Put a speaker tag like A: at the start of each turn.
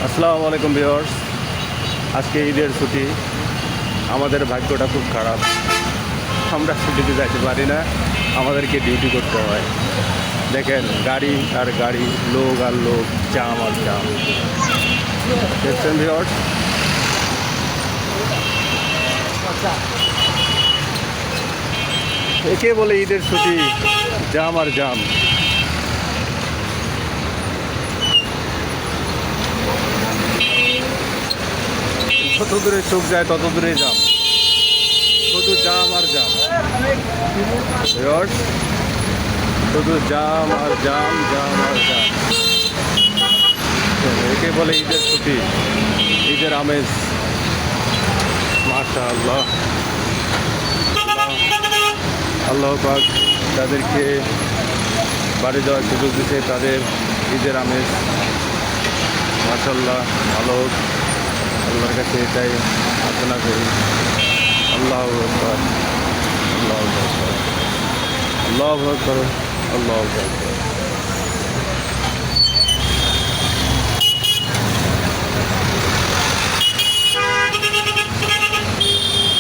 A: আসসালামু আলাইকুম ভিউয়ার্স। আজকে ঈদের ছুটি। আমাদের ভাগ্যটা খুব খারাপ, আমরা ছুটিতে যাইতে পারি না, আমাদেরকে ডিউটি করতে হয়। দেখেন গাড়ি আর গাড়ি, লোক আর লোক, জাম আর জাম। দেখছেন ভিউয়ার্স, একে বলে ঈদের ছুটি, জাম আর জাম। যত দূরে চোখ যায় তত দূরে জাম, শুধু জাম আর জাম ভিউয়ার্স, শুধু জাম আর জাম, জাম আর জাম। একে বলে ঈদের ছুটি, ঈদের আমেজ। মাশাআল্লাহ, আল্লাহ পাক তাদেরকে বাড়ি যাওয়ার সুযোগ দিতে, তাদের ঈদের আমেজ মাশাআল্লাহ ভালো হোক। আল্লাহর কাছে এটাই প্রার্থনা করি। আল্লাহু আকবার, আল্লাহু আকবার, আল্লাহু আকবার, আল্লাহু আকবার।